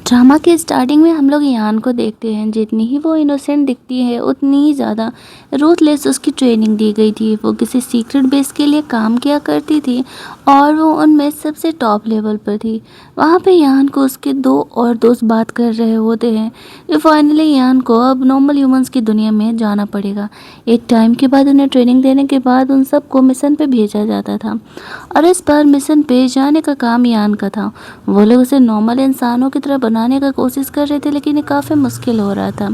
Drama की starting में हम लोग यान को देखते हैं। जितनी ही वो इनोसेंट दिखती है उतनी ही ज़्यादा रूथलेस उसकी ट्रेनिंग दी गई थी। वो किसी सीक्रेट बेस के लिए काम किया करती थी और वो उनमें सबसे टॉप लेवल पर थी। वहाँ पे यान को उसके दो और दोस्त बात कर रहे होते हैं कि फाइनली यान को अब नॉर्मल ह्यूमंस की दुनिया में जाना पड़ेगा। एक टाइम के बाद उन्हें ट्रेनिंग देने के बाद उन सबको मिशन पे भेजा जाता था और इस बार मिशन पे जाने का काम यान का था। वो लोग उसे नॉर्मल इंसानों की तरह बनाने का कोशिश कर रहे थे, लेकिन ये काफ़ी मुश्किल हो रहा था।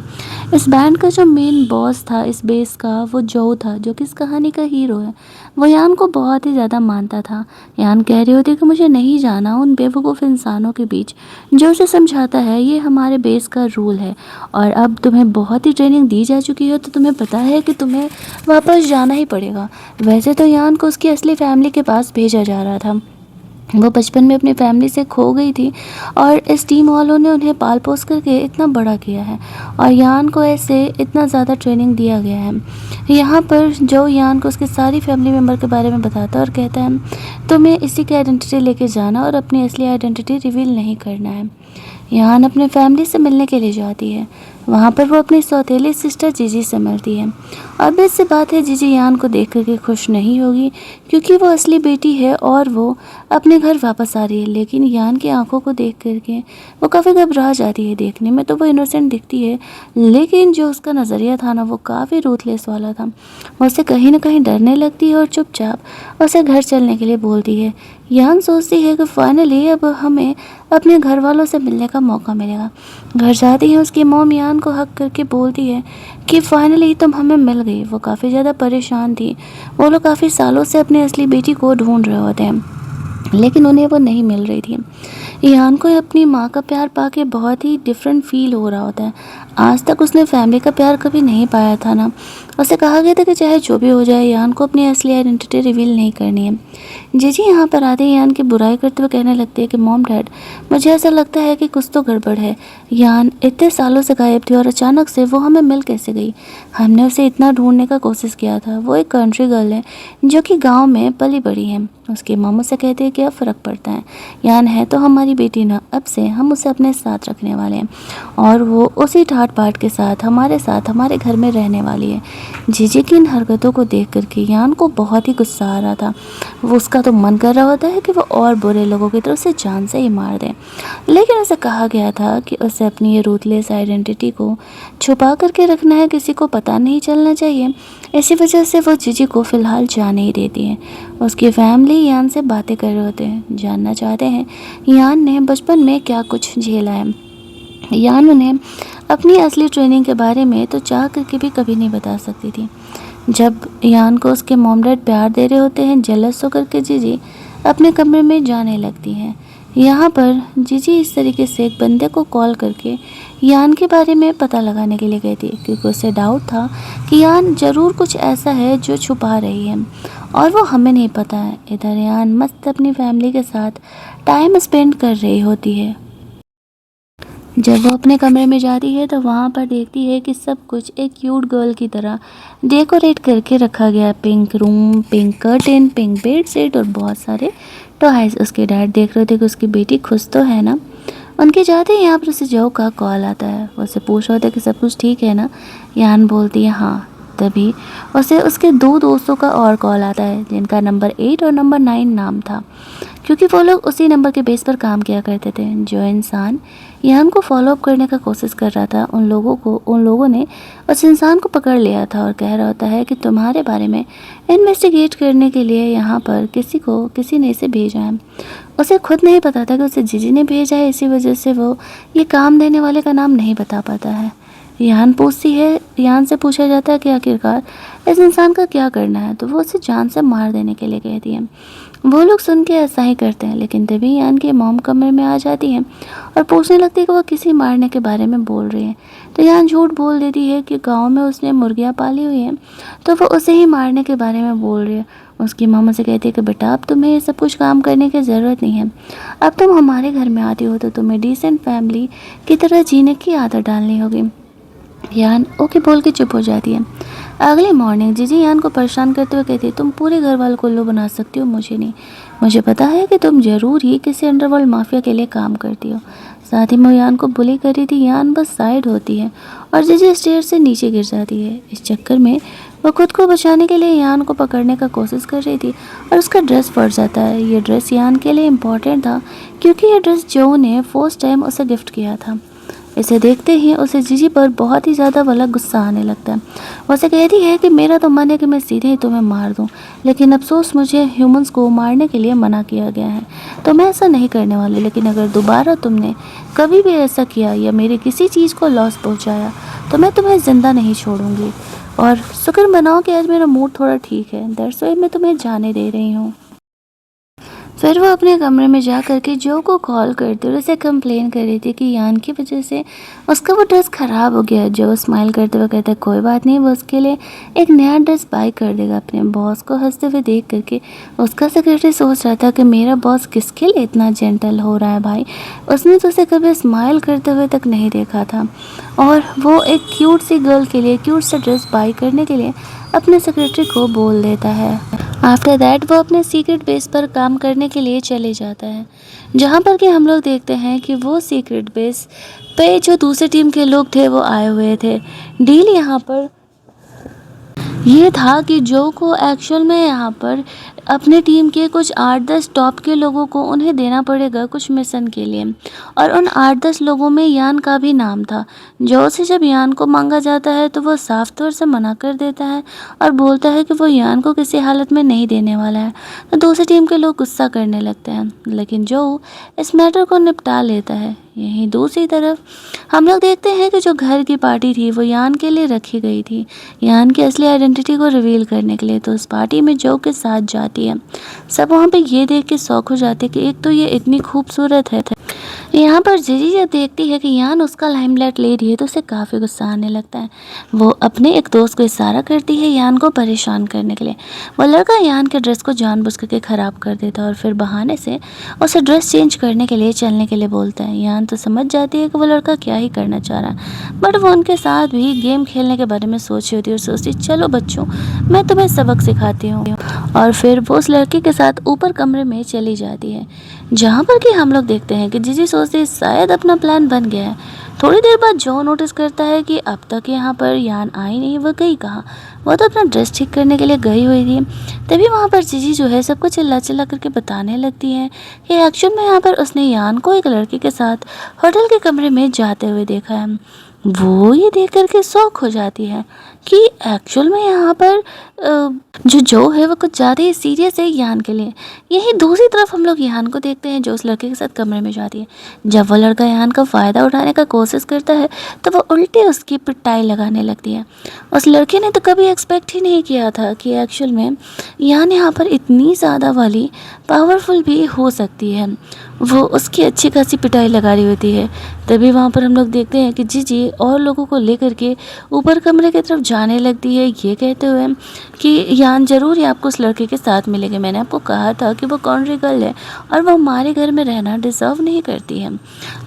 इस बैंड का जो मेन बॉस था इस बेस का, वो जो था, जो कि इस कहानी का हीरो है, वो यान को बहुत ही ज़्यादा मानता था। यान कह रही होती कि मुझे नहीं जाना उन बेवकूफ़ इंसानों के बीच। जो उसे समझाता है ये हमारे बेस का रूल है और अब तुम्हें बहुत ही ट्रेनिंग दी जा चुकी हो तो तुम्हें पता है कि तुम्हें वापस जाना ही पड़ेगा। वैसे तो यान को उसकी असली फैमिली के पास भेजा जा रहा था। वो बचपन में अपनी फैमिली से खो गई थी और इस टीम वालों ने उन्हें पाल पोस करके इतना बड़ा किया है और यान को ऐसे इतना ज़्यादा ट्रेनिंग दिया गया है। यहाँ पर जो यान को उसके सारी फैमिली मेम्बर के बारे में बताता है और कहता है तुम्हें इसी की आइडेंटिटी लेके जाना और अपनी असली आइडेंटिटी रिवील नहीं करना है। यान अपने फैमिली से मिलने के लिए जाती है। वहाँ पर वो अपनी सौतेली सिस्टर जीजी से मिलती है। अब इससे बात है जीजी यान को देख करके खुश नहीं होगी क्योंकि वो असली बेटी है और वो अपने घर वापस आ रही है, लेकिन यान की आंखों को देख करके वो काफ़ी घबरा जाती है। देखने में तो वो इनोसेंट दिखती है, लेकिन जो उसका नज़रिया था ना वो काफ़ी रूथलेस वाला था। वो उससे कहीं ना कहीं डरने लगती है और चुपचाप उसे घर चलने के लिए बोलती है। यान सोचती है कि फाइनली अब हमें अपने घर वालों से मिलने का मौका मिलेगा। घर जाती है उसकी मॉम यान को हक करके बोलती है कि फाइनली तुम हमें मिल गई। वो काफ़ी ज़्यादा परेशान थी। वो लोग काफ़ी सालों से अपनी असली बेटी को ढूंढ रहे होते हैं, लेकिन उन्हें वो नहीं मिल रही थी। यान को अपनी माँ का प्यार पाके बहुत ही डिफरेंट फील हो रहा होता है। आज तक उसने फैमिली का प्यार कभी नहीं पाया था ना। उसे कहा गया था कि चाहे जो भी हो जाए यान को अपनी असली आइडेंटिटी रिवील नहीं करनी है। जीजी यहाँ पर आते ही यान की बुराई करते हुए कहने लगती है कि मॉम डैड, मुझे ऐसा लगता है कि कुछ तो गड़बड़ है। यान इतने सालों से गायब थी और अचानक से वो हमें मिल कैसे गई? हमने उसे इतना ढूंढने का कोशिश किया था। वो एक कंट्री गर्ल है जो कि गांव में पली बड़ी है। उसके मामू से कहते हैं क्या फ़र्क पड़ता है, यान है तो हमारी बेटी ना, अब से हम उसे अपने साथ रखने वाले हैं और वो उसी ठाट बाट के साथ हमारे घर में रहने वाली है। जीजी की इन हरकतों को देख करके यान को बहुत ही गुस्सा आ रहा था। वो उसका तो मन कर रहा होता है कि वो और बुरे लोगों की तरफ से जान से ही मार दे, लेकिन उसे कहा गया था कि उसे अपनी ये रूथलेस आइडेंटिटी को छुपा करके रखना है, किसी को पता नहीं चलना चाहिए। इसी वजह से वो जीजी को फ़िलहाल जाने ही देती है। उसकी फैमिली यान से बातें कर रहे होते हैं, जानना चाहते हैं यान ने बचपन में क्या कुछ झेला है। यान उन्हें अपनी असली ट्रेनिंग के बारे में तो चाह करके भी कभी नहीं बता सकती थी। जब यान को उसके मॉम डैड प्यार दे रहे होते हैं, जेलस होकर के जीजी अपने कमरे में जाने लगती हैं। यहाँ पर जीजी इस तरीके से एक बंदे को कॉल करके यान के बारे में पता लगाने के लिए गई थी, क्योंकि उसे डाउट था कि यान ज़रूर कुछ ऐसा है जो छुपा रही है और वो हमें नहीं पता है। इधर यान मस्त अपनी फैमिली के साथ टाइम स्पेंड कर रही होती है। जब वो अपने कमरे में जाती है तो वहाँ पर देखती है कि सब कुछ एक क्यूट गर्ल की तरह डेकोरेट करके रखा गया है। Pink room, pink curtain, pink bed sheet और बहुत सारे टॉयज। उसके डैड देख रहे थे कि उसकी बेटी खुश तो है ना। उनके जाते ही यहाँ पर उसे जो का कॉल आता है। वो उसे पूछ रहा होता है कि सब कुछ ठीक है ना। यान बोलती है हाँ। तभी उसे उसके दो दोस्तों का और कॉल आता है जिनका नंबर 8 और नंबर 9 नाम था, क्योंकि वो लोग उसी नंबर के बेस पर काम किया करते थे। जो इंसान यान को फॉलोअप करने का कोशिश कर रहा था उन लोगों ने उस इंसान को पकड़ लिया था और कह रहा होता है कि तुम्हारे बारे में इन्वेस्टिगेट करने के लिए यहाँ पर किसी ने इसे भेजा है। उसे खुद नहीं पता था कि उसे जीजी ने भेजा है, इसी वजह से वो ये काम देने वाले का नाम नहीं बता पाता है। यान से पूछा जाता है कि आखिरकार इस इंसान का क्या करना है, तो वो उसे जान से मार देने के लिए कहती है। वो लोग सुन के ऐसा ही करते हैं, लेकिन तभी यान की मॉम कमरे में आ जाती है और पूछने लगती है कि वो किसी मारने के बारे में बोल रही है। तो यान झूठ बोल देती है कि गांव में उसने मुर्गियाँ पाली हुई हैं, तो वो उसे ही मारने के बारे में बोल रही है। उसकी मामा से कहती है कि बेटा अब तुम्हें ये सब कुछ काम करने की ज़रूरत नहीं है। अब तुम हमारे घर में आती हो तो तुम्हें डिसेंट फैमिली की तरह जीने की आदत डालनी होगी। यान ओके बोल के चुप हो जाती है। अगली मॉर्निंग जीजी यान को परेशान करते हुए कहती है तुम पूरे घर वालों को उल्लू बना सकती हो, मुझे नहीं। मुझे पता है कि तुम ज़रूर ही किसी अंडरवर्ल्ड माफिया के लिए काम करती हो। साथ ही मैं यान को बुली कर रही थी। यान बस साइड होती है और जीजी स्टेयर से नीचे गिर जाती है। इस चक्कर में वो खुद को बचाने के लिए यान को पकड़ने का कोशिश कर रही थी और उसका ड्रेस फट जाता है। ये ड्रेस यान के लिए इम्पोर्टेंट था क्योंकि ये ड्रेस जो ने फर्स्ट टाइम उसे गिफ्ट किया था। इसे देखते ही उसे जीजी पर बहुत ही ज़्यादा वाला गुस्सा आने लगता है। वो उसे कहती है कि मेरा तो मन है कि मैं सीधे ही तुम्हें मार दूं, लेकिन अफसोस मुझे ह्यूमंस को मारने के लिए मना किया गया है, तो मैं ऐसा नहीं करने वाली। लेकिन अगर दोबारा तुमने कभी भी ऐसा किया या मेरी किसी चीज़ को लॉस पहुंचाया तो मैं तुम्हें ज़िंदा नहीं छोड़ूंगी। और शुक्र मनाओ कि आज मेरा मूड थोड़ा ठीक है, दैट्स व्हाई मैं तुम्हें जाने दे रही हूँ। फिर वो अपने कमरे में जा कर के जो को कॉल करती और उसे कंप्लेन कर रही थी कि यान की वजह से उसका वो ड्रेस ख़राब हो गया। जो स्माइल करते हुए कहता है कोई बात नहीं, वो उसके लिए एक नया ड्रेस बाय कर देगा। अपने बॉस को हंसते हुए देख करके उसका सेक्रेटरी सोच रहा था कि मेरा बॉस किसके लिए इतना जेंटल हो रहा है भाई, उसने तो उसे कभी स्माइल करते हुए तक नहीं देखा था। और वो एक क्यूट सी गर्ल के लिए क्यूट सा ड्रेस बाय करने के लिए अपने सेक्रेटरी को बोल देता है। आफ्टर दैट वो अपने सीक्रेट बेस पर काम करने के लिए चले जाता है, जहाँ पर कि हम लोग देखते हैं कि वो सीक्रेट बेस पे जो दूसरी टीम के लोग थे वो आए हुए थे। डील यहाँ पर ये था कि जो को एक्चुअल में यहाँ पर अपने टीम के कुछ 8-10 टॉप के लोगों को उन्हें देना पड़ेगा कुछ मिशन के लिए, और उन 8-10 लोगों में यान का भी नाम था। जो से जब यान को मांगा जाता है तो वो साफ तौर से मना कर देता है और बोलता है कि वो यान को किसी हालत में नहीं देने वाला है। तो दूसरी टीम के लोग गुस्सा करने लगते हैं, लेकिन जो इस मैटर को निपटा लेता है। यहीं दूसरी तरफ हम लोग देखते हैं कि जो घर की पार्टी थी वो यान के लिए रखी गई थी, यान की असली आइडेंटिटी को रिवील करने के लिए। तो उस पार्टी में जो के साथ जाती है। सब वहाँ पे ये देख के शौक हो जाते हैं कि एक तो ये इतनी खूबसूरत है। यहाँ पर जीजी जब देखती है कि यान उसका लाइमलाइट ले रही है तो उसे काफ़ी गुस्सा आने लगता है। वो अपने एक दोस्त को इशारा करती है यान को परेशान करने के लिए। वो लड़का यान के ड्रेस को जानबूझ करके ख़राब कर देता है और फिर बहाने से उसे ड्रेस चेंज करने के लिए चलने के लिए बोलता है। यान तो समझ जाती है कि वो लड़का क्या ही करना चाह रहा है, बट वो उनके साथ भी गेम खेलने के बारे में सोच रही होती है और सोचती चलो बच्चों मैं तुम्हें सबक सिखाती हूँ। और फिर वो उस लड़के के साथ ऊपर कमरे में चली जाती है, जहाँ पर कि हम लोग देखते हैं कि जीजी सोचते शायद अपना प्लान बन गया है। थोड़ी देर बाद जो नोटिस करता है कि अब तक यहाँ पर यान आई नहीं, वो गई कहाँ, वो तो अपना ड्रेस ठीक करने के लिए गई हुई थी। तभी वहाँ पर जीजी जो है सबको चिल्ला चिल्ला करके बताने लगती है कि एक्चुअल में यहाँ पर उसने यान को एक लड़के के साथ होटल के कमरे में जाते हुए देखा है। वो ये देख करके शौक हो जाती है कि एक्चुअल में यहाँ पर जो है वो कुछ ज़्यादा ही सीरियस है यान के लिए। यही दूसरी तरफ हम लोग यान को देखते हैं जो उस लड़के के साथ कमरे में जाती है। जब वो लड़का यान का फ़ायदा उठाने का कोशिश करता है तो वो उल्टे उसकी पिटाई लगाने लगती है। उस लड़के ने तो कभी एक्सपेक्ट ही नहीं किया था कि एक्चुअल में यान यहाँ पर इतनी ज़्यादा वाली पावरफुल भी हो सकती है। वो उसकी अच्छी खासी पिटाई लगा रही होती है। तभी वहाँ पर हम लोग देखते हैं कि जीजी और लोगों को लेकर के ऊपर कमरे की तरफ जाने लगती है, ये कहते हुए कि यान ज़रूर ही आपको उस लड़के के साथ मिलेंगे। मैंने आपको कहा था कि वो कॉन्ट्री गर्ल है और वो हमारे घर में रहना डिज़र्व नहीं करती है।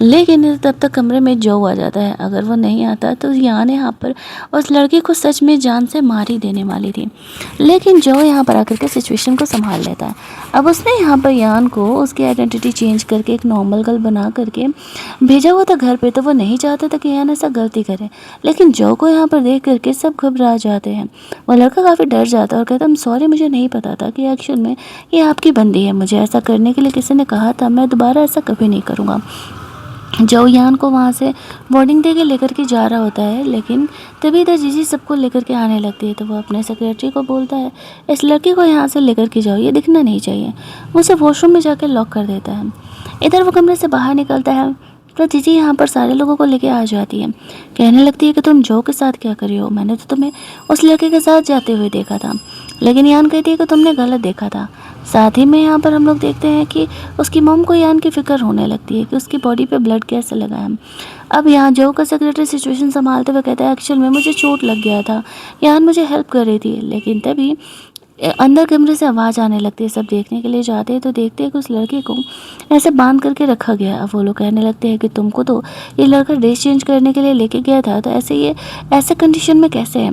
लेकिन तब तक कमरे में जो आ जाता है। अगर वो नहीं आता तो यान यहाँ पर उस लड़के को सच में जान से मार ही देने वाली थी। लेकिन जो यहाँ पर आकर के सिचुएशन को संभाल लेता है। अब उसने यहाँ पर यान को उसकी आइडेंटिटी चेंज करके एक नॉर्मल गर्ल बना करके भेजा हुआ था घर पे, तो वो नहीं चाहता था कि यान ऐसा गलती करे। लेकिन जो को यहाँ पर देख करके सब घबरा जाते हैं। वो लड़का काफ़ी डर जाता है और कहता है सॉरी, मुझे नहीं पता था कि एक्चुअल में ये आपकी बंदी है, मुझे ऐसा करने के लिए किसी ने कहा था, मैं दोबारा ऐसा कभी नहीं करूँगा। जो यान को वहाँ से वार्निंग दे के लेकर के जा रहा होता है, लेकिन तभी इधर जीजी सबको लेकर के आने लगती है। तो वो अपने सेक्रेटरी को बोलता है इस लड़की को यहाँ से लेकर के जाओ, ये दिखना नहीं चाहिए। वो उसे वॉशरूम में जाकर लॉक कर देता है। इधर वो कमरे से बाहर निकलता है तो जीजी यहाँ पर सारे लोगों को लेके आ जाती है। कहने लगती है कि तुम जो के साथ क्या कर रही हो, मैंने तो तुम्हें उस लड़के के साथ जाते हुए देखा था। लेकिन यान कहती है कि तुमने गलत देखा था। साथ ही में यहाँ पर हम लोग देखते हैं कि उसकी मॉम को यान की फ़िक्र होने लगती है कि उसकी बॉडी पे ब्लड कैसे लगा है। अब यहाँ जो का सेक्रेटरी सिचुएशन संभालते हुए कहता है एक्चुअल में मुझे चोट लग गया था, यान मुझे हेल्प कर रही थी। लेकिन तभी अंदर कमरे से आवाज़ आने लगती है। सब देखने के लिए जाते हैं तो देखते हैं कि उस लड़के को ऐसे बांध करके रखा गया है। अब वो लोग कहने लगते हैं कि तुमको तो ये लड़का ड्रेस चेंज करने के लिए लेके गया था, तो ऐसे ये ऐसे कंडीशन में कैसे है।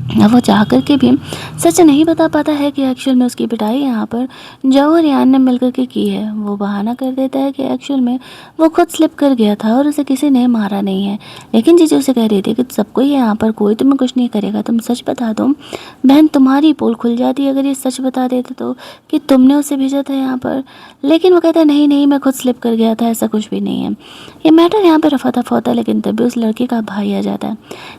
अब वो चाह कर के भी सच नहीं बता पाता है कि एक्चुअल में उसकी पिटाई यहाँ पर जो और यान ने मिल कर के की है। वो बहाना कर देता है कि एक्चुअल में वो खुद स्लिप कर गया था और उसे किसी ने मारा नहीं है। लेकिन जीजी उसे कह रही थी कि सबको ही यहाँ पर कोई तुम्हें कुछ नहीं करेगा, तुम सच बता दो, बहन तुम्हारी पोल खुल जाती है अगर ये सच बता देते तो कि तुमने उसे भेजा था यहाँ पर। लेकिन वो कहता है नहीं नहीं, मैं खुद स्लिप कर गया था, ऐसा कुछ भी नहीं है। ये मैटर यहाँ पर रफा दफा होता है, लेकिन तभी उस लड़के का भाई आ जाता है।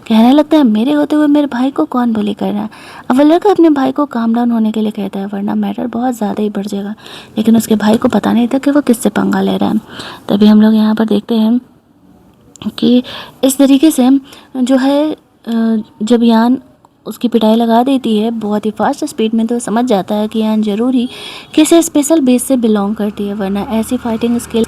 कहने लगता है मेरे होते हुए मेरे भाई को कौन bully कर रहा है। अब वो लड़का अपने भाई को काम डाउन होने के लिए कहता है वरना मैटर बहुत ज़्यादा ही बढ़ जाएगा। लेकिन उसके भाई को पता नहीं था कि वो किससे पंगा ले रहा है। तभी हम लोग यहाँ पर देखते हैं कि इस तरीके से जो है जब यान उसकी पिटाई लगा देती है बहुत ही फास्ट स्पीड में, तो वो समझ जाता है कि यान ज़रूरी किसी स्पेशल बेस से बिलोंग करती है, वरना ऐसी फाइटिंग स्किल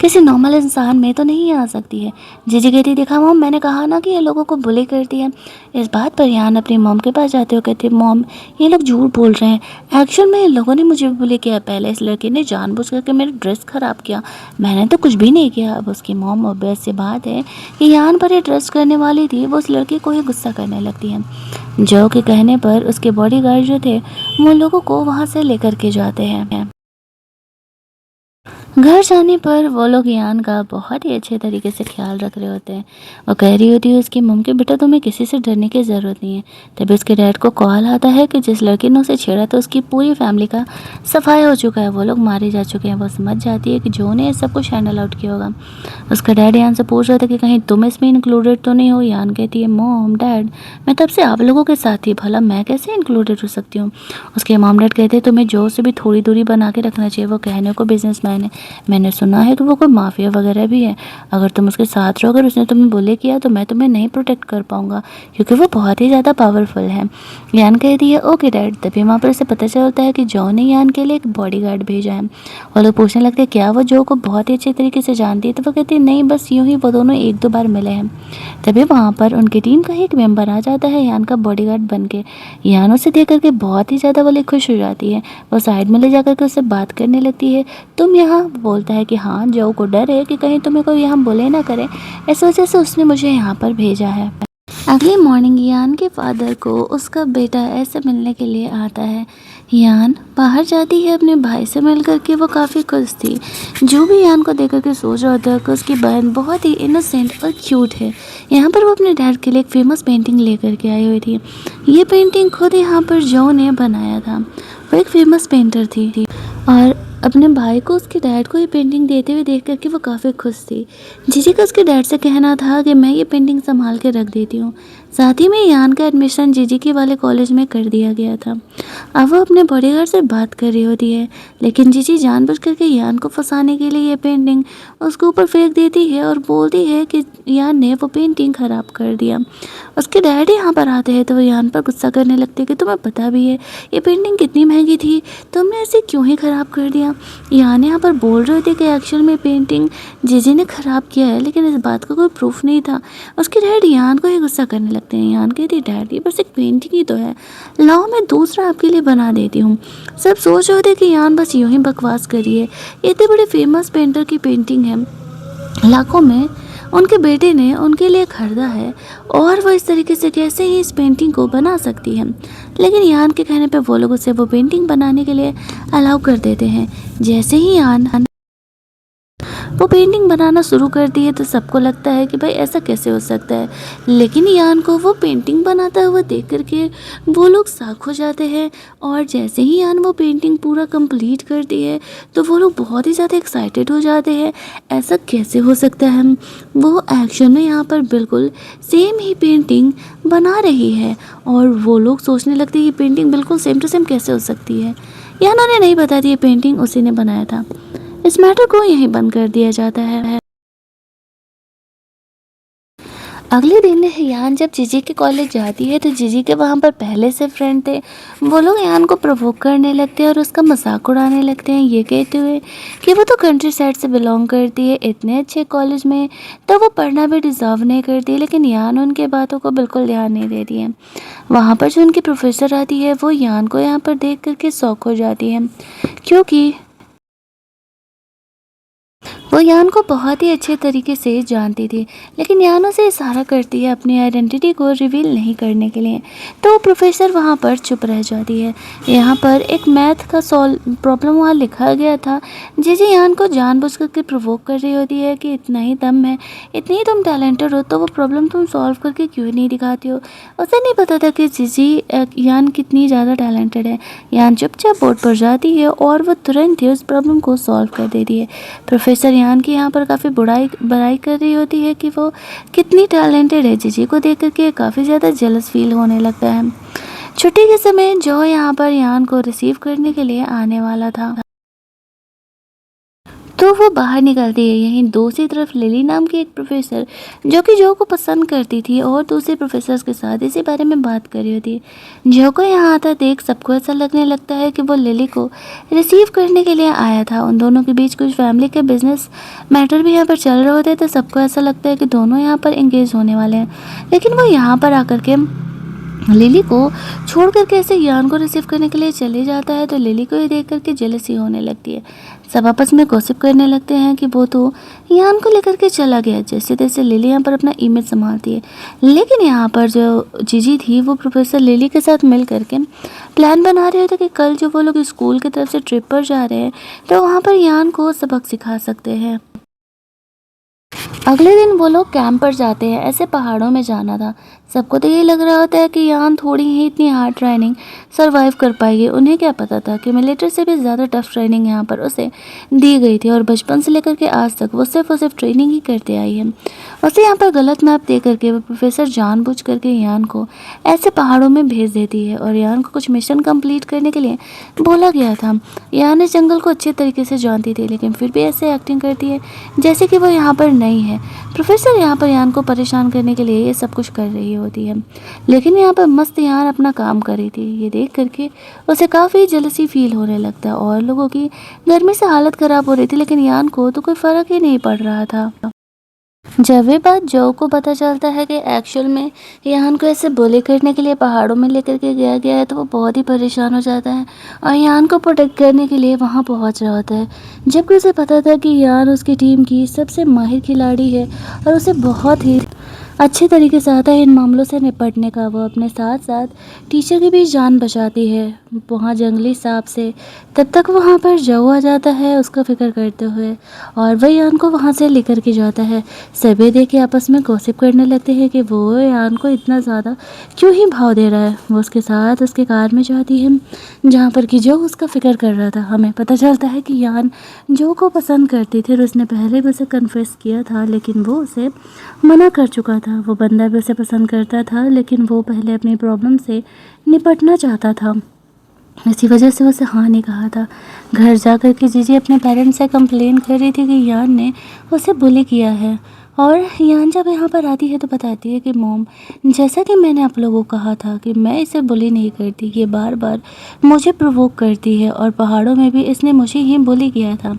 किसी नॉर्मल इंसान में तो नहीं आ सकती है। जीजी कहती देखा मॉम, मैंने कहा ना कि ये लोगों को बुली करती है। इस बात पर यान अपनी मॉम के पास जाते हो, कहते मॉम ये लोग झूठ बोल रहे हैं, एक्चुअल में इन लोगों ने मुझे बुली किया। पहले इस लड़के ने जानबूझ करके मेरी ड्रेस ख़राब किया, मैंने तो कुछ भी नहीं किया। अब उसकी मॉम ऑब्वियस सी बात है कि यान पर ये ट्रस्ट करने वाली थी, वो उस लड़के को ही गुस्सा करने लगती है। जो के कहने पर उसके बॉडीगार्ड जो थे वो लोगों को वहाँ से लेकर के जाते हैं। घर जाने पर वो लोग यान का बहुत ही अच्छे तरीके से ख्याल रख रहे होते हैं। वो कह रही होती है उसकी मम कि बेटा तुम्हें किसी से डरने की ज़रूरत नहीं है। तभी उसके डैड को कॉल आता है कि जिस लड़के ने उसे छेड़ा तो उसकी पूरी फैमिली का सफाया हो चुका है, वो लोग मारे जा चुके हैं। वो समझ जाती है कि जो ने सब कुछ हैंडल आउट किया होगा। उसका डैड यान से पूछ रहा था कि कहीं तुम इसमें इंक्लूडेड तो नहीं हो। यान कहती है मॉम डैड मैं तब से आप लोगों के साथ ही, भला मैं कैसे इंक्लूडेड हो सकती हूँ। उसके मॉम डैड कहते हैं तुम्हें जो से भी थोड़ी दूरी बना के रखना चाहिए, वो कहने को बिजनेसमैन है, मैंने सुना है कि वो कोई माफिया वगैरह भी है। अगर तुम उसके साथ रहो, अगर उसने तुम्हें बुली किया तो मैं तुम्हें नहीं प्रोटेक्ट कर पाऊंगा क्योंकि वो बहुत ही ज़्यादा पावरफुल है। यान कह रही है ओके डैड। तभी वहाँ पर उसे पता चलता है कि जो ने यान के लिए एक बॉडीगार्ड भेजा है। वो लोग पूछने लगते हैं क्या वो जो को बहुत ही अच्छे तरीके से जानती है, तो वो कहती है नहीं बस यूँ ही वो दोनों एक दो बार मिले हैं। तभी वहाँ पर उनकी टीम का एक मेंबर आ जाता है यान का बॉडीगार्ड बन के। यान उसे देख करके बहुत ही ज़्यादा वाली खुश हो जाती है। वो साइड में ले जा करके उससे बात करने लगती है। तुम यहाँ, बोलता है कि हाँ जो को डर है कि कहीं तुम्हें कोई यहाँ बुले ना करे, इस वजह से उसने मुझे यहाँ पर भेजा है। अगली मॉर्निंग यान के फादर को उसका बेटा ऐसे मिलने के लिए आता है। यान बाहर जाती है अपने भाई से मिल करके, वो काफ़ी खुश थी। जो भी यान को देख करके सोच रहा था कि उसकी बहन बहुत ही इनोसेंट और क्यूट है। यहाँ पर वो अपने डैड के लिए एक फेमस पेंटिंग लेकर के आई हुई थी। ये पेंटिंग खुद यहाँ पर जो ने बनाया था। वो एक फेमस पेंटर थी और अपने भाई को उसके डैड को ये पेंटिंग देते हुए देख करके वो काफ़ी खुश थी। जीजी का उसके डैड से कहना था कि मैं ये पेंटिंग संभाल के रख देती हूँ। साथ ही में यान का एडमिशन जीजी के वाले कॉलेज में कर दिया गया था। अब वो अपने बॉडीगार्ड से बात कर रही होती है, लेकिन जीजी जानबूझ करके यान को फंसाने के लिए ये पेंटिंग उसके ऊपर फेंक देती है और बोलती है कि यान ने वो पेंटिंग ख़राब कर दिया। उसके डैड यहाँ पर आते हैं तो वो यान पर गुस्सा करने लगते हैं कि तुम्हें पता भी है ये पेंटिंग कितनी महंगी थी, तुमने इसे क्यों ही ख़राब कर दिया। यान यहाँ पर बोल रहे थे कि एक्चुअल में पेंटिंग जीजी ने ख़राब किया है, लेकिन इस बात का कोई प्रूफ नहीं था। उसके डैड यान को ही गुस्सा करने लगते हैं। यान कहती डैड ये बस एक पेंटिंग ही तो है, लाओ मैं दूसरा आपके लिए बना देती हूँ। सब सोच रहे थे कि यान बस यूँ ही बकवास करिए, इतने बड़े फेमस पेंटर की पेंटिंग है, लाखों में उनके बेटे ने उनके लिए खरीदा है और वो इस तरीके से कैसे ही इस पेंटिंग को बना सकती है। लेकिन यान के कहने पे वो लोग उसे वो पेंटिंग बनाने के लिए अलाउ कर देते हैं। जैसे ही यान वो पेंटिंग बनाना शुरू करती है तो सबको लगता है कि भाई ऐसा कैसे हो सकता है, लेकिन यान को वो पेंटिंग बनाता हुआ देख करके वो लोग साख हो जाते हैं। और जैसे ही यान वो पेंटिंग पूरा कंप्लीट करती है तो वो लोग बहुत ही ज़्यादा एक्साइटेड हो जाते हैं, ऐसा कैसे हो सकता है। वो एक्शन में यहाँ पर बिल्कुल सेम ही पेंटिंग बना रही है और वो लोग सोचने लगते हैं ये पेंटिंग बिल्कुल सेम टू सेम कैसे हो सकती है। यान उन्हें नहीं पता थी ये पेंटिंग उसी ने बनाया था। इस मैटर को यहीं बंद कर दिया जाता है। अगले दिन यान जब जीजी के कॉलेज जाती है तो जीजी के वहाँ पर पहले से फ्रेंड थे। वो लोग यान को प्रोवोक करने लगते हैं और उसका मजाक उड़ाने लगते हैं, ये कहते हुए कि वो तो कंट्री साइड से बिलोंग करती है, इतने अच्छे कॉलेज में तो वो पढ़ना भी डिज़र्व नहीं करती। लेकिन यान उनके बातों को बिल्कुल ध्यान नहीं देती है। वहाँ पर जो उनकी प्रोफेसर आती है वो यान को यहाँ पर देख करके शॉक हो जाती है, क्योंकि वो वो यान को बहुत ही अच्छे तरीके से जानती थी, लेकिन यान उसे इशारा करती है अपनी आइडेंटिटी को रिवील नहीं करने के लिए। तो प्रोफेसर वहाँ पर चुप रह जाती है। यहाँ पर एक मैथ का सॉल्व प्रॉब्लम वहाँ लिखा गया था। जीजी यान को जानबूझ करके प्रोवोक कर रही होती है कि इतना ही दम है, इतनी ही तुम टैलेंटेड हो, तो वो प्रॉब्लम तुम सॉल्व करके क्यों नहीं दिखाती हो। उसे नहीं पता था कि जीजी यान कितनी ज़्यादा टैलेंटेड है। यान चुपचाप बोर्ड पर जाती है और वो तुरंत ही उस प्रॉब्लम को सॉल्व कर देती है। प्रोफेसर यान की यहाँ पर काफ़ी बड़ाई कर रही होती है कि वो कितनी टैलेंटेड है। जीजी को देख करके काफ़ी ज़्यादा जेलस फील होने लगता है। छुट्टी के समय जो यहाँ पर यान को रिसीव करने के लिए आने वाला था, तो वो बाहर निकलती है। यहीं दूसरी तरफ लिली नाम की एक प्रोफेसर जो कि जो को पसंद करती थी और दूसरे प्रोफेसर्स के साथ इसी बारे में बात कर रही होती है। जो को यहाँ आता देख सबको ऐसा लगने लगता है कि वो लिली को रिसीव करने के लिए आया था। उन दोनों के बीच कुछ फैमिली के बिजनेस मैटर भी यहाँ पर चल रहे होते हैं, तो सबको ऐसा लगता है कि दोनों यहाँ पर एंगेज होने वाले हैं। लेकिन वो यहाँ पर आकर के लिली को छोड़ करके ऐसे यान को रिसीव करने के लिए चले जाता है, तो लिली को ये देख करके जेलसी होने लगती है। सब आपस में गॉसिप करने लगते हैं कि वो तो यान को लेकर के चला गया। जैसे तैसे लिली यहाँ पर अपना इमेज संभालती है, लेकिन यहाँ पर जो जीजी थी वो प्रोफेसर लिली के साथ मिल करके प्लान बना रहे थे कि कल जो वो लोग स्कूल की तरफ से ट्रिप पर जा रहे हैं, तो वहाँ पर यान को सबक सिखा सकते हैं। अगले दिन वो लोग कैंप पर जाते हैं। ऐसे पहाड़ों में जाना था। सबको तो ये लग रहा होता है कि यान थोड़ी ही इतनी हार्ड ट्रेनिंग सरवाइव कर पाएगी। उन्हें क्या पता था कि मिलिट्री से भी ज़्यादा टफ ट्रेनिंग यहाँ पर उसे दी गई थी, और बचपन से लेकर के आज तक वो सिर्फ और सिर्फ ट्रेनिंग ही करते आई है। उसे यहाँ पर गलत मैप दे करके वो प्रोफेसर जानबूझ करके यान को ऐसे पहाड़ों में भेज देती है, और यान को कुछ मिशन कंप्लीट करने के लिए बोला गया था। यान इस जंगल को अच्छे तरीके से जानती थी, लेकिन फिर भी ऐसे एक्टिंग करती है जैसे कि वो यहाँ पर नहीं है। प्रोफेसर यहाँ पर यान को परेशान करने के लिए ये सब कुछ कर रही होती है, लेकिन यहाँ पर मस्त यान अपना काम कर रही थी। ये देख करके उसे काफ़ी जलसी फील होने लगता है, और लोगों की गर्मी से हालत ख़राब हो रही थी, लेकिन यान को तो कोई फ़र्क ही नहीं पड़ रहा था। जब ये बात जो को पता चलता है कि एक्चुअल में यान को ऐसे बुली करने के लिए पहाड़ों में लेकर के गया गया है, तो वो बहुत ही परेशान हो जाता है और यान को प्रोटेक्ट करने के लिए वहाँ पहुँच रहा होता है। जबकि उसे पता था कि यान उसकी टीम की सबसे माहिर खिलाड़ी है और उसे बहुत ही अच्छे तरीके से आता है इन मामलों से निपटने का। वो अपने साथ साथ टीचर की भी जान बचाती है वहाँ जंगली सांप से। तब तक वहाँ पर जो आ जाता है उसका फिक्र करते हुए, और वह यान को वहाँ से लेकर के जाता है। सभी देख के आपस में गॉसिप करने लगते हैं कि वो यान को इतना ज़्यादा क्यों ही भाव दे रहा है। वो उसके साथ उसके कार में जाती है जहाँ पर कि जो उसका फिक्र कर रहा था। हमें पता चलता है कि यान जो को पसंद करती थी और उसने पहले भी उसे कन्फेस किया था, लेकिन वो उसे मना कर चुका था। वो बंदा भी उसे पसंद करता था, लेकिन वो पहले अपनी प्रॉब्लम से निपटना चाहता था। इसी वजह से उसे हाँ नहीं कहा था। घर जाकर के जीजी अपने पेरेंट्स से कंप्लेन कर रही थी कि यान ने उसे बुली किया है, और यान जब यहाँ पर आती है तो बताती है कि मॉम, जैसा कि मैंने आप लोगों को कहा था कि मैं इसे बुली नहीं करती, ये बार बार मुझे प्रोवोक करती है, और पहाड़ों में भी इसने मुझे ही बुली किया था।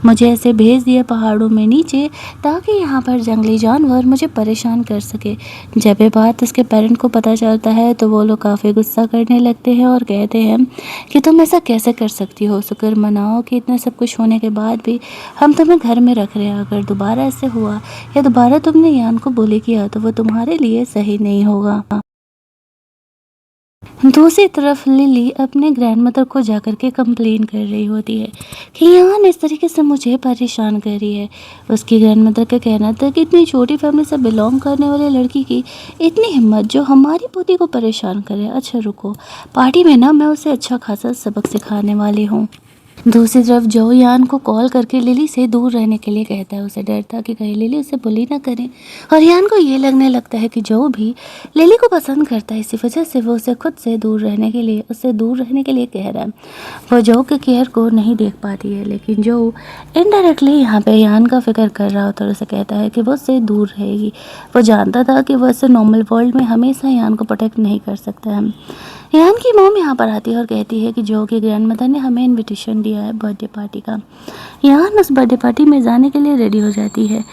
मुझे ऐसे भेज दिया पहाड़ों में नीचे ताकि यहाँ पर जंगली जानवर मुझे परेशान कर सके। जब ये बात उसके पेरेंट को पता चलता है तो वो लोग काफ़ी गुस्सा करने लगते हैं और कहते हैं कि तुम ऐसा कैसे कर सकती हो। शुक्र मनाओ कि इतना सब कुछ होने के बाद भी हम तुम्हें घर में रख रहे हैं। अगर दोबारा ऐसे हुआ या दोबारा तुमने यान को बुली किया तो वो तुम्हारे लिए सही नहीं होगा। दूसरी तरफ लिली अपने ग्रैंडमदर को जाकर के कंप्लेन कर रही होती है कि यान इस तरीके से मुझे परेशान कर रही है। उसकी ग्रैंडमदर का कहना था कि इतनी छोटी फैमिली से बिलोंग करने वाली लड़की की इतनी हिम्मत जो हमारी पोती को परेशान करे। अच्छा रुको, पार्टी में ना मैं उसे अच्छा खासा सबक सिखाने वाली हूँ। दूसरी तरफ जो यान को कॉल करके लिली से दूर रहने के लिए कहता है। उसे डर था कि कहीं लिली उसे बुली ना करे, और यान को ये लगने लगता है कि जो भी लिली को पसंद करता है, इसी वजह से वो उसे खुद से दूर रहने के लिए कह रहा है। वो जो के केयर को नहीं देख पाती है, लेकिन जो इनडायरेक्टली यहाँ पे यान का फिक्र कर रहा होता है, उसे कहता है कि वो उससे दूर रहेगी। वो जानता था कि वो ऐसे नॉर्मल वर्ल्ड में हमेशा यान को प्रोटेक्ट नहीं कर सकता है। यान की मॉम यहाँ पर आती है और कहती है कि जो की ग्रैंडमदर ने हमें इनविटेशन दिया है बर्थडे पार्टी का। यान उस बर्थडे पार्टी में जाने के लिए रेडी हो जाती है,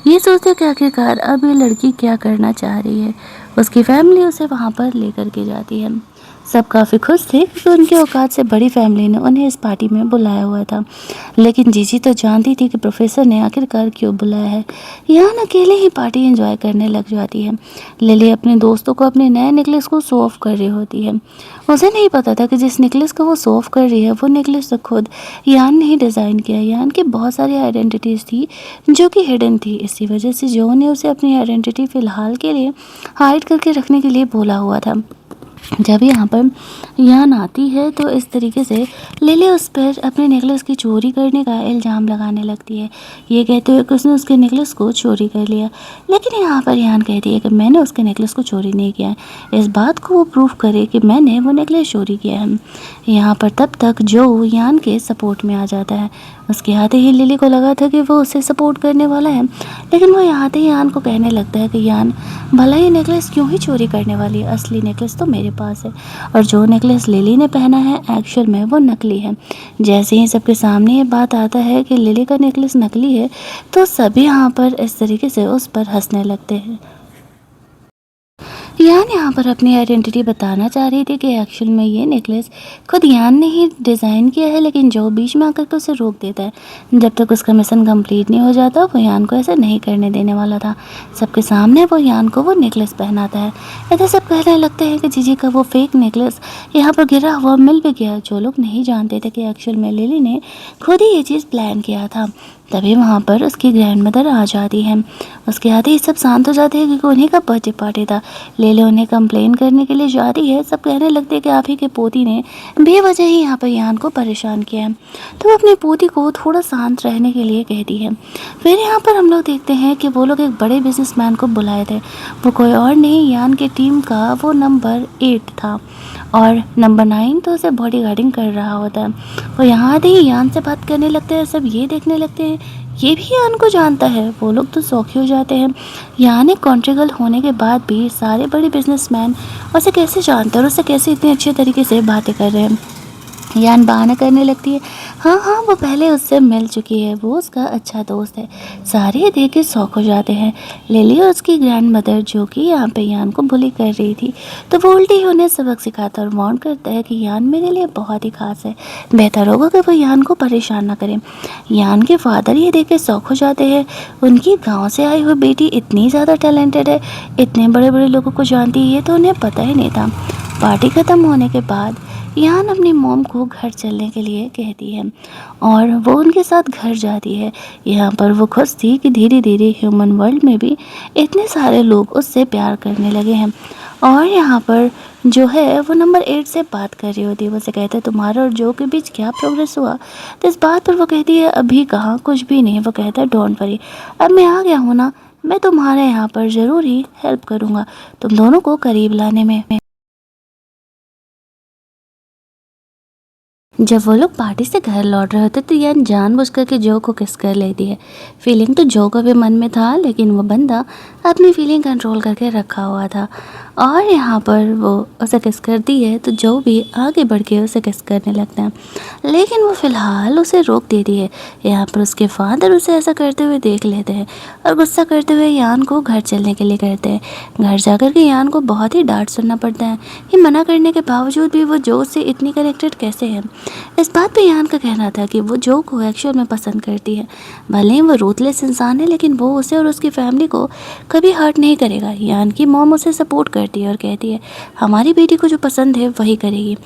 ये सोचते कि आखिरकार अब ये लड़की क्या करना चाह रही है। उसकी फैमिली उसे वहाँ पर लेकर के जाती है। सब काफ़ी खुश थे क्योंकि उनके औकात से बड़ी फैमिली ने उन्हें इस पार्टी में बुलाया हुआ था। लेकिन जीजी तो जानती थी कि प्रोफेसर ने आखिरकार क्यों बुलाया है। यान अकेले ही पार्टी एंजॉय करने लग जाती है। लिली अपने दोस्तों को अपने नए नेकलेस को शो ऑफ कर रही होती है। उसे नहीं पता था कि जिस नेकलेस को वो शो ऑफ कर रही है वो नेकलेस तो खुद यान ने ही डिज़ाइन किया। यान की बहुत सारी आइडेंटिटीज़ थी जो कि हिडन थी। इसी वजह से जो ने उसे अपनी आइडेंटिटी फ़िलहाल के लिए हाइड करके रखने के लिए बोला हुआ था। जब यहाँ पर यान आती है तो इस तरीके से लिली उस पर अपने नेकलेस की चोरी करने का इल्ज़ाम लगाने लगती है, ये कहते हुए कि उसने उसके नेकलेस को चोरी कर लिया। लेकिन यहाँ पर यान कहती है कि मैंने उसके नेकलेस को चोरी नहीं किया है, इस बात को वो प्रूफ करे कि मैंने वो नेकलेस चोरी किया है। यहाँ पर तब तक जो यान के सपोर्ट में आ जाता है। उसके आते ही लिली को लगा था कि वो उसे सपोर्ट करने वाला है, लेकिन वो आते ही यान को कहने लगता है कि यान भला ये नेकलेस क्यों ही चोरी करने वाली है, असली नेकलेस तो मेरे पास है और जो नेकलेस लिली ने पहना है एक्चुअल में वो नकली है। जैसे ही सबके सामने ये बात आता है कि लिली का नेकलेस नकली है तो सभी यहाँ पर इस तरीके से उस पर हंसने लगते हैं। यान यहाँ पर अपनी आइडेंटिटी बताना चाह रही थी कि एक्चुअल में ये नेकलेस खुद यान ने ही डिज़ाइन किया है, लेकिन जो बीच में आकर के उसे रोक देता है। जब तक उसका मिशन कंप्लीट नहीं हो जाता वो यान को ऐसा नहीं करने देने वाला था। सबके सामने वो यान को वो नेकलेस पहनाता है। ऐसे सब कहने लगते हैं कि जीजी का वो फेक नेकलेस यहाँ पर गिरा हुआ मिल भी गया। जो लोग नहीं जानते थे कि एक्चुअल में लिली ने खुद ही ये चीज़ प्लान किया था। तभी वहाँ पर उसकी ग्रैंड मदर आ जाती है। उसके आते ही सब शांत हो जाते हैं क्योंकि उन्हीं का बर्थडे पार्टी था। लेले उन्हें कंप्लेन करने के लिए जाती है। सब कहने लगते हैं कि आप ही के पोती ने बेवजह ही यहाँ पर यान को परेशान किया है, तो वो अपनी पोती को थोड़ा शांत रहने के लिए कहती है। फिर यहाँ पर हम लोग देखते हैं कि वो लोग एक बड़े बिजनेसमैन को बुलाए थे। वो कोई और नहीं, यान की टीम का वो नंबर 8 था और नंबर 9 तो उसे बॉडी गार्डिंग कर रहा होता है। वो यहाँ आते ही यान से बात करने लगते हैं। सब ये देखने लगते हैं ये भी यान को जानता है। वो लोग तो शौकी हो जाते हैं। यान एक कॉन्ट्रीगल होने के बाद भी सारे बड़े बिजनेसमैन उसे कैसे जानते हैं और उसे कैसे इतने अच्छे तरीके से बातें कर रहे हैं। यान बहाना करने लगती है, हाँ हाँ वो पहले उससे मिल चुकी है, वो उसका अच्छा दोस्त है। सारे ये देख के शौक हो जाते हैं। लिली और उसकी ग्रैंड मदर जो कि यहाँ पे यान को बुली कर रही थी, तो वो उल्टी ही उन्हें सबक सिखाता और वार्न करता है कि यान मेरे लिए बहुत ही खास है, बेहतर होगा कि वो यान को परेशान ना करें। यान के फादर ये देख के शौक हो जाते हैं। उनकी गाँव से आई हुई बेटी इतनी ज़्यादा टैलेंटेड है, इतने बड़े बड़े लोगों को जानती है, ये तो उन्हें पता ही नहीं था। पार्टी ख़त्म होने के बाद यान अपनी मॉम को घर चलने के लिए कहती है और वो उनके साथ घर जाती है। यहाँ पर वो खुश थी कि धीरे धीरे ह्यूमन वर्ल्ड में भी इतने सारे लोग उससे प्यार करने लगे हैं। और यहाँ पर जो है वो नंबर 8 से बात कर रही होती है। वो से कहते हैं तुम्हारा और जो के बीच क्या प्रोग्रेस हुआ। तो इस बात पर वो कहती है अभी कहाँ, कुछ भी नहीं। वो कहता है डोंट वरी, अब मैं आ गया हूँ ना, मैं तुम्हारे यहाँ पर ज़रूर ही हेल्प करूँगा तुम दोनों को करीब लाने में। जब वो लोग पार्टी से घर लौट रहे होते तो यान जानबूझकर के जो को किस कर लेती है। फीलिंग तो जो का भी मन में था, लेकिन वो बंदा अपनी फीलिंग कंट्रोल करके रखा हुआ था और यहाँ पर वो उसे किस करती है तो जो भी आगे बढ़ के उसे किस करने लगता है, लेकिन वो फ़िलहाल उसे रोक देती है। यहाँ पर उसके फादर उसे ऐसा करते हुए देख लेते हैं और गुस्सा करते हुए यान को घर चलने के लिए कहते हैं। घर जाकर के यान को बहुत ही डांट सुनना पड़ता है। ये मना करने के बावजूद भी वो जो से इतनी कनेक्टेड कैसे है। इस बात पे यान का कहना था कि वो जो को एक्चुअल में पसंद करती है। भले ही वो रूथलेस इंसान है, लेकिन वो उसे और उसकी फैमिली को कभी हर्ट नहीं करेगा। यान की मॉम उसे सपोर्ट करती है और कहती है हमारी बेटी को जो पसंद है वही करेगी।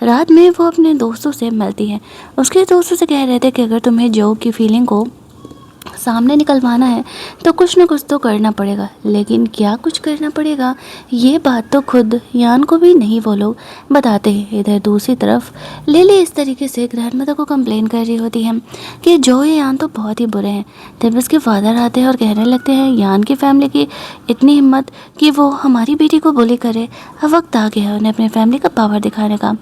रात में वो अपने दोस्तों से मिलती है। उसके दोस्तों से कह रहे थे कि अगर तुम्हें जो की फीलिंग को सामने निकलवाना है तो कुछ ना कुछ तो करना पड़ेगा, लेकिन क्या कुछ करना पड़ेगा ये बात तो खुद यान को भी नहीं वो लोग बताते हैं। इधर दूसरी तरफ लिली इस तरीके से ग्रैंडमदर को कंप्लेन कर रही होती है कि जो ये यान तो बहुत ही बुरे हैं। तब उसके फादर आते हैं और कहने लगते हैं यान की फैमिली की इतनी हिम्मत कि वो हमारी बेटी को बुली करे। अब वक्त आ गया है उन्हें अपनी फैमिली का पावर दिखाने का।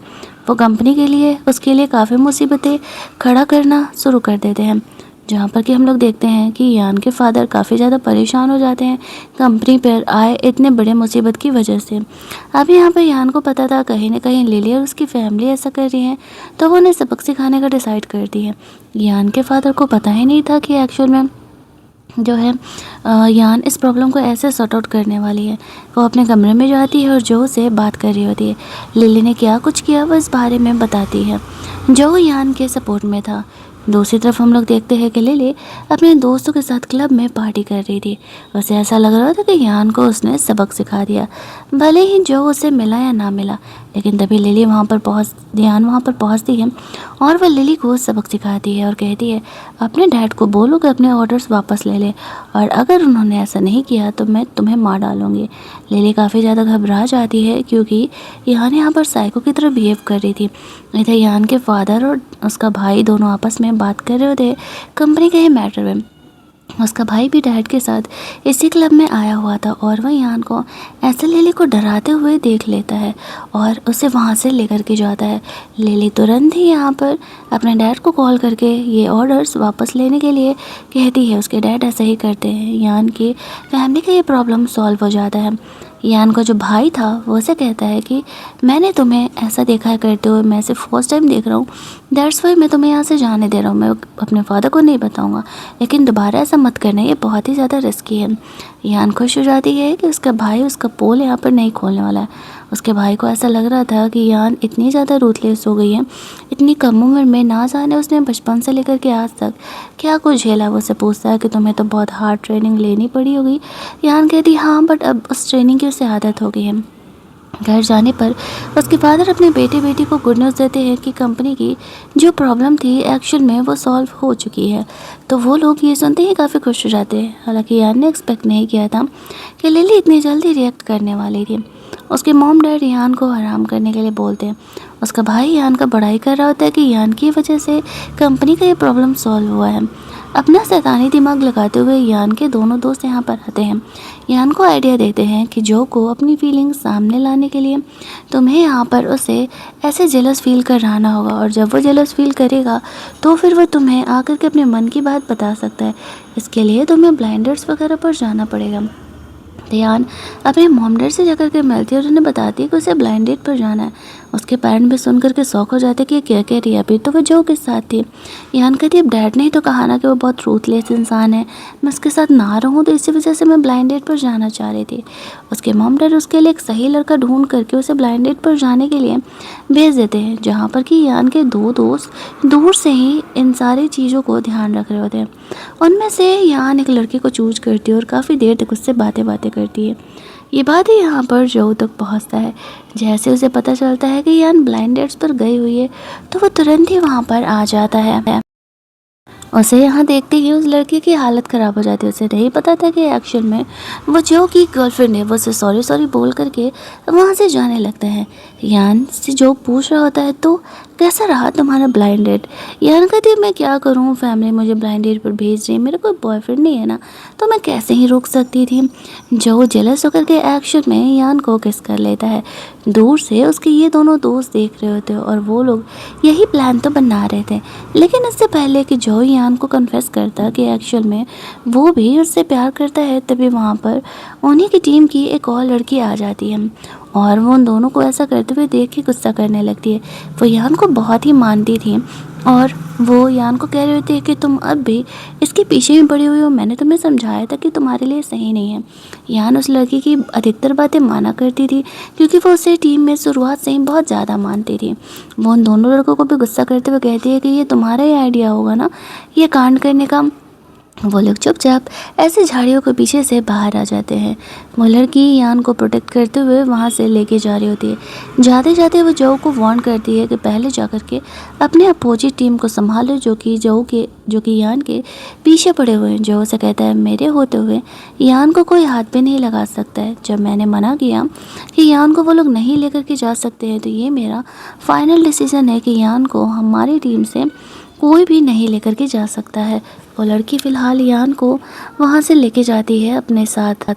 वो कंपनी के लिए उसके लिए काफ़ी मुसीबतें खड़ा करना शुरू कर देते हैं, जहाँ पर कि हम लोग देखते हैं कि यान के फादर काफ़ी ज़्यादा परेशान हो जाते हैं कंपनी पर आए इतने बड़े मुसीबत की वजह से। अब यहाँ पर यान को पता था कहीं ना कहीं लिली और उसकी फैमिली ऐसा कर रही है, तो वो उन्हें सबक सिखाने का डिसाइड करती है। यान के फादर को पता ही नहीं था कि एक्चुअल में जो है यान इस प्रॉब्लम को ऐसे सॉर्ट आउट करने वाली है। वो अपने कमरे में जाती है और जो से बात कर रही होती है। लिली ने क्या कुछ किया वो इस बारे में बताती है। जो यान के सपोर्ट में था। दूसरी तरफ हम लोग देखते हैं कि लिली अपने दोस्तों के साथ क्लब में पार्टी कर रही थी। उसे ऐसा लग रहा था कि यान को उसने सबक सिखा दिया, भले ही जो उसे मिला या ना मिला। लेकिन तभी यान वहाँ पर पहुँचती है और वह लिली को सबक सिखाती है और कहती है अपने डैड को बोलो कि अपने ऑर्डर्स वापस ले ले, और अगर उन्होंने ऐसा नहीं किया तो मैं तुम्हें मार डालूंगी। लिली काफ़ी ज़्यादा घबरा जाती है क्योंकि यान यहाँ पर साइको की तरह बिहेव कर रही थी। इधर यान के फादर और उसका भाई दोनों आपस में बात कर रहे होते कंपनी के ही मैटर में। उसका भाई भी डैड के साथ इसी क्लब में आया हुआ था और वह यान को ऐसे लिली को डराते हुए देख लेता है और उसे वहाँ से लेकर के जाता है। लिली तुरंत ही यहाँ पर अपने डैड को कॉल करके ये ऑर्डर्स वापस लेने के लिए कहती है। उसके डैड ऐसा ही करते हैं। यान की फैमिली का ये प्रॉब्लम सॉल्व हो जाता है। यान का जो भाई था वो उसे कहता है कि मैंने तुम्हें ऐसा देखा है करते हुए, मैं सिर्फ फर्स्ट टाइम देख रहा हूँ, दैट्स वाई मैं तुम्हें यहाँ से जाने दे रहा हूँ। मैं अपने फादर को नहीं बताऊँगा, लेकिन दोबारा ऐसा मत करना, ये बहुत ही ज़्यादा रिस्की है। यान खुश हो जाती है कि उसका भाई उसका पोल यहाँ पर नहीं खोलने वाला है। उसके भाई को ऐसा लग रहा था कि यान इतनी ज़्यादा रूथलेस हो गई है, इतनी कम उम्र में, ना जाने उसने बचपन से लेकर के आज तक क्या कुछ झेला। वो उससे पूछता है कि तुम्हें तो बहुत हार्ड ट्रेनिंग लेनी पड़ी होगी। यान कहती हाँ, बट अब उस ट्रेनिंग की उसे आदत हो गई है। घर जाने पर उसके फादर अपने बेटी को गुड न्यूज़ देते हैं कि कंपनी की जो प्रॉब्लम थी एक्चुअल में वो सॉल्व हो चुकी है। तो वो लोग ये सुनते ही काफ़ी खुश हो जाते हैं। हालांकि यान ने एक्सपेक्ट नहीं किया था कि लिली इतनी जल्दी रिएक्ट करने वाली थी। उसके मॉम डैड यान को आराम करने के लिए बोलते हैं। उसका भाई यान का बड़ाई कर रहा होता है कि यान की वजह से कंपनी का ये प्रॉब्लम सॉल्व हुआ है। अपना शैतानी दिमाग लगाते हुए यान के दोनों दोस्त यहाँ पर आते हैं। यान को आइडिया देते हैं कि जो को अपनी फीलिंग्स सामने लाने के लिए तुम्हें यहाँ पर उसे ऐसे जेलस फील कराना होगा, और जब वो जेलस फील करेगा तो फिर वो तुम्हें आकर के अपने मन की बात बता सकता है। इसके लिए तुम्हें ब्लाइंडर्स वगैरह पर जाना पड़ेगा। यान अपने मॉम डैड से जाकर के मिलती है और उन्हें बताती है कि उसे ब्लाइंड डेट पर जाना है। उसके पेरेंट भी सुन करके शौक हो जाते कि क्या कह रही है। अभी तो वो जो के साथ थी। यान कहती अब डैड ने ही तो कहा ना कि वो बहुत रूथलेस इंसान है, मैं उसके साथ ना रहूँ, तो इसी वजह से मैं ब्लाइंड डेट पर जाना चाह रही थी। उसके मॉम डैड उसके लिए एक सही लड़का ढूंढ करके उसे ब्लाइंड डेट पर जाने के लिए भेज देते हैं, जहाँ पर कि यान के दो दोस्त दूर से ही इन सारी चीज़ों को ध्यान रख रहे होते हैं। उनमें से यान एक लड़के को चूज करती है और काफ़ी देर तक उससे बातें करती है। ये बात ही यहाँ पर जो तक पहुँचता है। जैसे उसे पता चलता है कि यान ब्लाइंड डेट्स पर गई हुई है तो वो तुरंत ही वहाँ पर आ जाता है। उसे यहाँ देखते ही उस लड़की की हालत ख़राब हो जाती है। उसे नहीं पता था कि एक्चुअल में वो जो की गर्लफ्रेंड है। वो उसे सॉरी बोल करके वहाँ से जाने लगता है। यान से जो पूछ रहा होता है तो कैसा रहा तुम्हारा ब्लाइंड डेट। यान कहती है मैं क्या करूँ, फैमिली मुझे ब्लाइंड डेट पर भेज रही है, मेरा कोई बॉयफ्रेंड नहीं है ना, तो मैं कैसे ही रोक सकती थी। जो जेलस होकर के एक्शन में यान को किस कर लेता है। दूर से उसके ये दोनों दोस्त देख रहे होते हैं और वो लोग यही प्लान तो बना रहे थे। लेकिन इससे पहले कि जो यान को कन्फेस करता कि एक्चुअल में वो भी उससे प्यार करता है, तभी वहाँ पर उन्हीं की टीम की एक और लड़की आ जाती है और वो उन दोनों को ऐसा करते हुए देख के गुस्सा करने लगती है। वो यान को बहुत ही मानती थी और वो यान को कह रही होती है कि तुम अब भी इसके पीछे ही पड़ी हुई हो, मैंने तुम्हें समझाया था कि तुम्हारे लिए सही नहीं है। यान उस लड़की की अधिकतर बातें माना करती थी क्योंकि वो उसे टीम में शुरुआत से ही बहुत ज़्यादा मानती थी। वो उन दोनों लड़कों को भी गुस्सा करते हुए कहती है कि ये तुम्हारा ही आइडिया होगा ना ये कांड करने का। वो लोग चुपचाप ऐसे झाड़ियों के पीछे से बाहर आ जाते हैं। वो लड़की यान को प्रोटेक्ट करते हुए वहाँ से लेके जा रही होती है। जाते जाते वो जो को वार्न करती है कि पहले जाकर के अपने अपोजिट टीम को संभालो जो कि यान के पीछे पड़े हुए हैं। जो उसे कहता है मेरे होते हुए यान को कोई हाथ पे नहीं लगा सकता है। जब मैंने मना किया कि यान को वो लोग नहीं लेकर के जा सकते हैं तो ये मेरा फाइनल डिसीज़न है कि यान को हमारी टीम से कोई भी नहीं लेकर के जा सकता है। वो लड़की फ़िलहाल यान को वहाँ से लेके जाती है अपने साथ।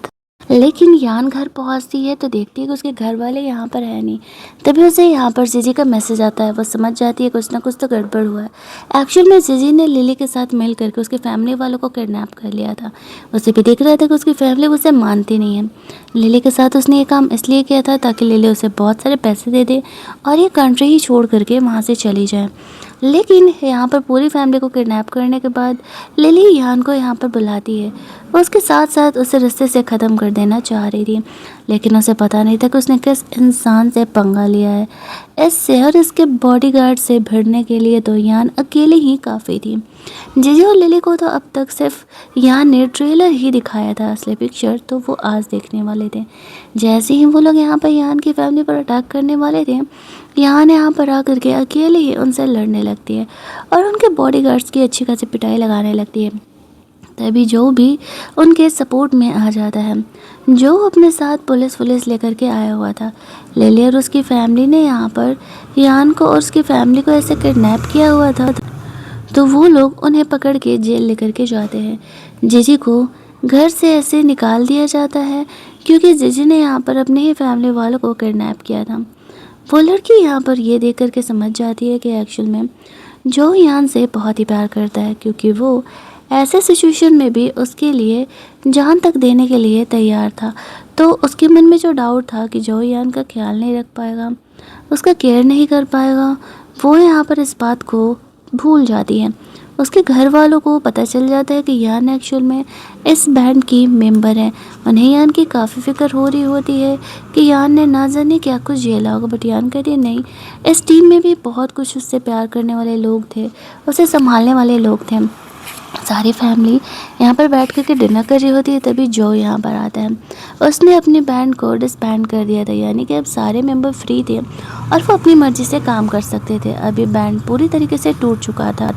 लेकिन यान घर पहुँचती है तो देखती है कि उसके घर वाले यहाँ पर है नहीं। तभी उसे यहाँ पर जीजी का मैसेज आता है। वो समझ जाती है कुछ ना कुछ तो गड़बड़ हुआ है। एक्चुअल में जीजी ने लिली के साथ मिल करके उसके फैमिली वालों को किडनैप कर लिया था। उसे भी दिख रहा था कि उसकी फैमिली उसे मानती नहीं है। लिली के साथ उसने ये काम इसलिए किया था ताकि लिली उसे बहुत सारे पैसे दे दे और ये कंट्री ही छोड़ करके वहाँ से चली जाए। लेकिन यहाँ पर पूरी फैमिली को किडनैप करने के बाद लिली यान को यहाँ पर बुलाती है। वो उसके साथ साथ उसे रिश्ते से ख़त्म कर देना चाह रही थी, लेकिन उसे पता नहीं था कि उसने किस इंसान से पंगा लिया है। इससे और इसके बॉडीगार्ड से भिड़ने के लिए तो यान अकेले ही काफ़ी थी। जीजी और लिली को तो अब तक सिर्फ यान ने ट्रेलर ही दिखाया था, असली पिक्चर तो वो आज देखने वाले थे। जैसे ही वो लोग यहाँ पर यान की फैमिली पर अटैक करने वाले थे, यान यहाँ पर आकर के अकेले ही उनसे लड़ने लगती है और उनके बॉडीगार्ड्स की अच्छी खासी पिटाई लगाने लगती है। तभी जो भी उनके सपोर्ट में आ जाता है, जो अपने साथ पुलिस लेकर के आया हुआ था। लिली और उसकी फैमिली ने यहाँ पर यान को और उसकी फैमिली को ऐसे किडनैप किया हुआ था, तो वो लोग उन्हें पकड़ के जेल लेकर के जाते हैं। जीजी को घर से ऐसे निकाल दिया जाता है क्योंकि जीजी ने यहाँ पर अपने ही फैमिली वालों को किडनैप किया था। वो लड़की यहाँ पर ये देख कर के समझ जाती है कि एक्चुअल में जो यान से बहुत ही प्यार करता है, क्योंकि वो ऐसे सिचुएशन में भी उसके लिए जान तक देने के लिए तैयार था। तो उसके मन में जो डाउट था कि जो यान का ख्याल नहीं रख पाएगा, उसका केयर नहीं कर पाएगा, वो यहाँ पर इस बात को भूल जाती है। उसके घर वालों को पता चल जाता है कि यान एक्चुअल में इस बैंड की मेंबर है। उन्हें यान की काफ़ी फिक्र हो रही होती है कि यान ने ना जाने क्या कुछ झेला होगा, बट यान कहती है नहीं, इस टीम में भी बहुत कुछ उससे प्यार करने वाले लोग थे, उसे संभालने वाले लोग थे। सारी फैमिली यहाँ पर बैठ कर के डिनर कर रही होती है, तभी जो यहाँ पर आता है। उसने अपनी बैंड को डिसबैंड कर दिया था, यानी कि अब सारे मेंबर फ्री थे और वो अपनी मर्ज़ी से काम कर सकते थे। अभी बैंड पूरी तरीके से टूट चुका था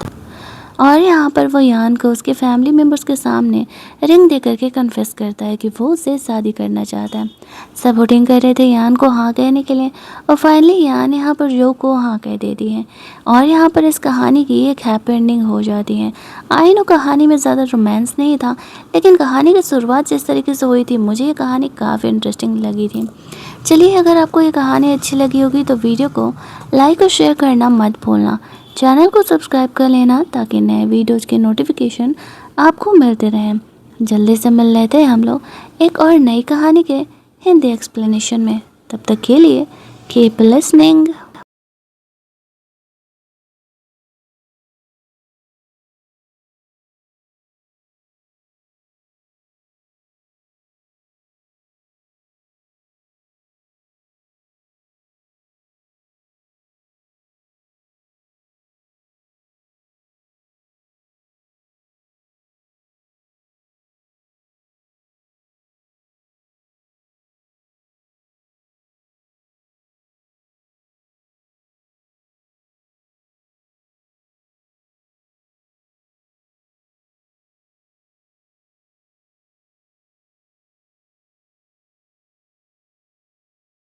और यहाँ पर वो यान को उसके फैमिली मेम्बर्स के सामने रिंग दे करके कन्फेस करता है कि वो उससे शादी करना चाहता है। सब वोटिंग कर रहे थे यान को हाँ कहने के लिए और फाइनली यान यहाँ पर जो को हाँ कह देती है और यहाँ पर इस कहानी की एक हैप्पी एंडिंग हो जाती है। आई नो कहानी में ज़्यादा रोमांस नहीं था, लेकिन कहानी की शुरुआत जिस तरीके से हुई थी, मुझे ये कहानी काफ़ी इंटरेस्टिंग लगी थी। चलिए, अगर आपको ये कहानी अच्छी लगी होगी तो वीडियो को लाइक और शेयर करना मत भूलना। चैनल को सब्सक्राइब कर लेना ताकि नए वीडियोज़ के नोटिफिकेशन आपको मिलते रहें। जल्दी से मिल लेते हैं हम लोग एक और नई कहानी के हिंदी एक्सप्लेनेशन में। तब तक के लिए कीप लिसनिंग।